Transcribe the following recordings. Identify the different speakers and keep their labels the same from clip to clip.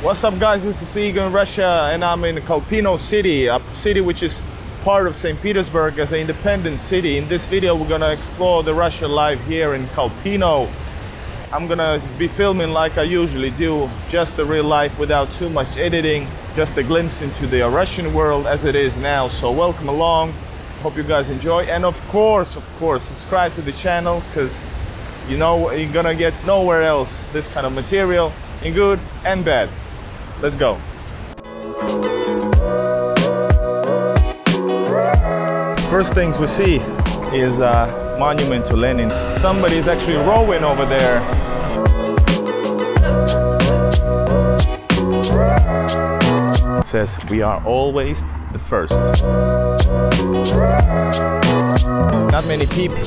Speaker 1: What's up guys, this is Igor in Russia and I'm in Kolpino city, a city which is part of St. Petersburg as an independent city. In this video we're gonna explore the Russian life here in Kolpino. I'm gonna be filming like I usually do, just the real life without too much editing, just a glimpse into the Russian world as it is now. So welcome along, hope you guys enjoy, and of course subscribe to the channel, because you know you're gonna get nowhere else this kind of material in good and bad. Let's go. First things we see is a monument to Lenin. Somebody is actually rowing over there. It says, "We are always the first." Not many people.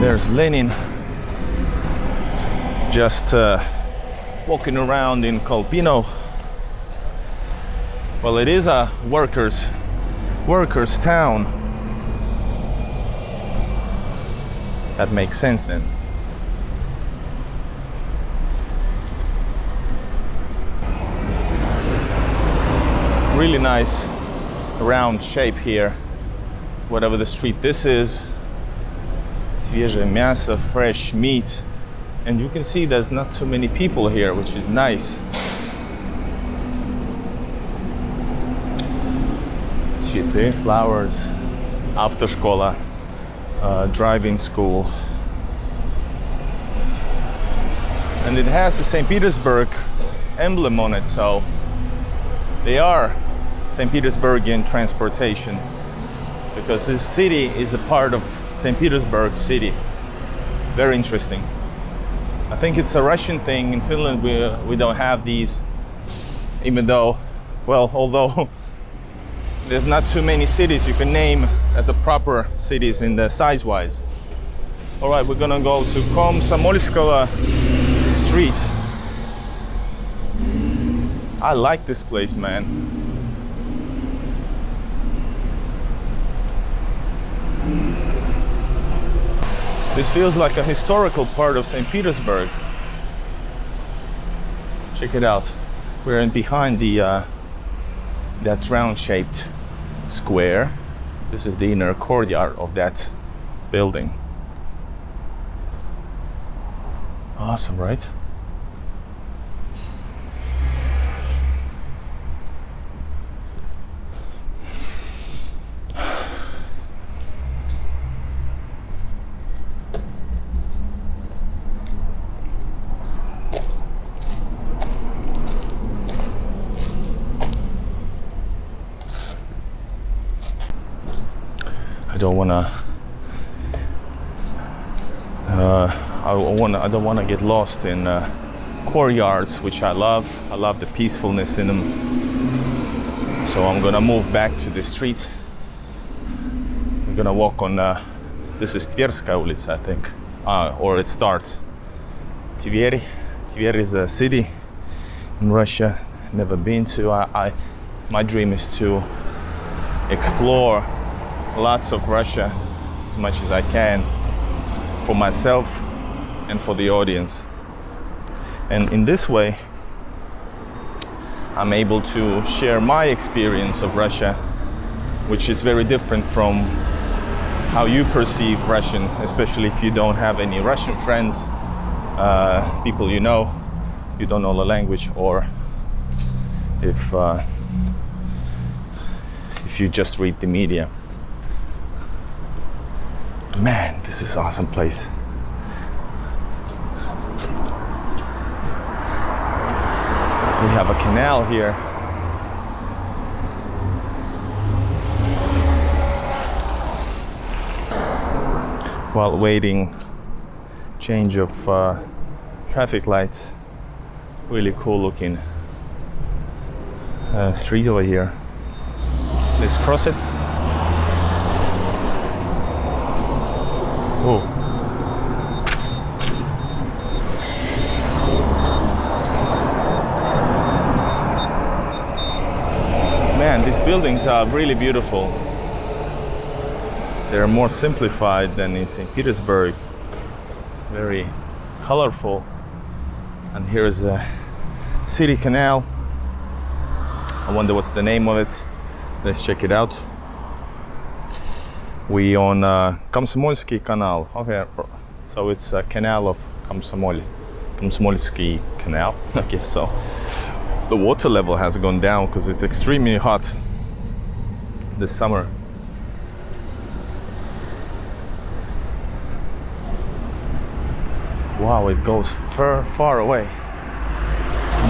Speaker 1: There's Lenin just walking around in Kolpino. Well, it is a workers' town. That makes sense then. Really nice round shape here, whatever the street this is. Свежее мясо, fresh meat, and you can see there's not too many people here, which is nice. Цветы, flowers, автошкола, driving school, and it has the St. Petersburg emblem on it, so they are St. Petersburgian transportation, because this city is a part of St. Petersburg city. Very interesting. I think it's a Russian thing. In Finland we don't have these, even though, well, although there's not too many cities you can name as a proper cities in the size wise. All right, we're gonna go to Komsomolskoye street. I like this place, man. This feels like a historical part of St. Petersburg. Check it out. We're in behind the that round-shaped square. This is the inner courtyard of that building. Awesome, right? I don't wanna get lost in courtyards, which I love. I love the peacefulness in them. So I'm gonna move back to the street. We're gonna walk on. This is Tverskaya улица, I think, or it starts. Tver. Tver is a city in Russia. Never been to. My dream is to explore lots of Russia as much as I can for myself and for the audience. And in this way, I'm able to share my experience of Russia, which is very different from how you perceive Russian, especially if you don't have any Russian friends, people you don't know the language, or if you just read the media. Man, this is an awesome place. We have a canal here. While waiting change of traffic lights. Really cool looking street over here. Let's cross it. Oh. buildings are really beautiful. They're more simplified than in St. Petersburg. Very colorful. And here's a city canal. I wonder what's the name of it. Let's check it out. We on Komsomolsky Canal. Okay, so it's a canal of Komsomolsky Canal, I guess so. The water level has gone down because it's extremely hot this summer. Wow, it goes far away.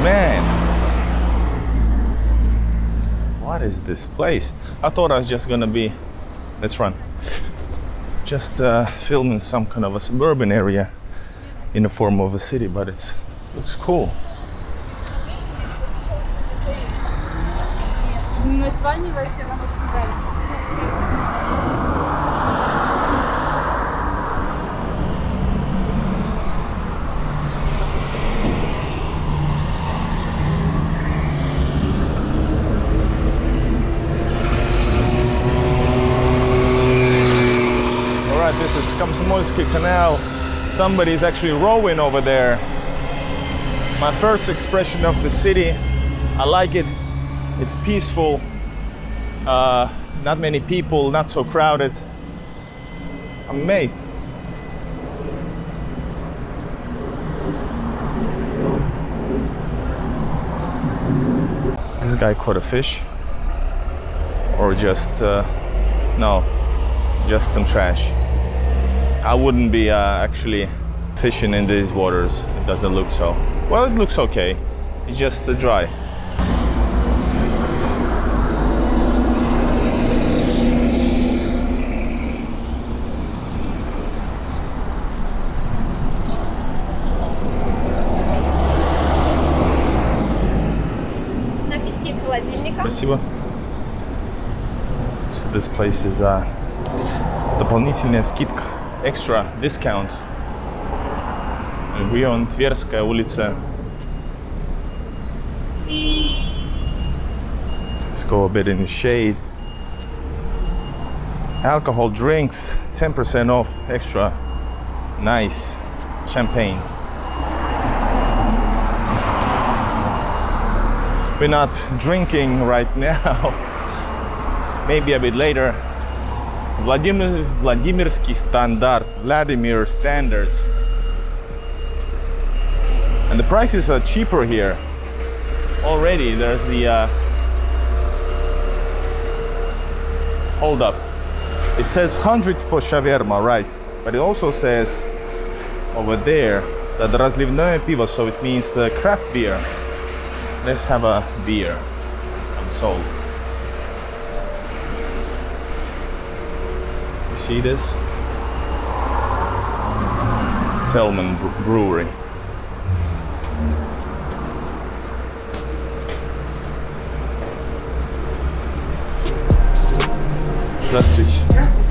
Speaker 1: Man, what is this place? I thought I was just gonna be, let's run, just filming some kind of a suburban area in the form of a city, but it looks cool. This is Komsomolsky Canal. Somebody's actually rowing over there. My first expression of the city. I like it. It's peaceful. Not many people, not so crowded. I'm amazed. This guy caught a fish. Or just, no, just some trash. I wouldn't be actually fishing in these waters. It doesn't look so. Well, it looks okay. It's just dry. Спасибо. So this place is дополнительная скидка. Extra discount. We're on Tverskaya улица. Let's go a bit in the shade. Alcohol drinks, 10% off extra. Nice. Champagne. We're not drinking right now. Maybe a bit later. Vladimirский стандарт, Vladimir standards. And the prices are cheaper here. Already there's the hold up. It says 100 for shawarma, right? But it also says over there that разливное пиво, so it means the craft beer. Let's have a beer. I'm sold. You see this? Telman Brewery. Здравствуйте.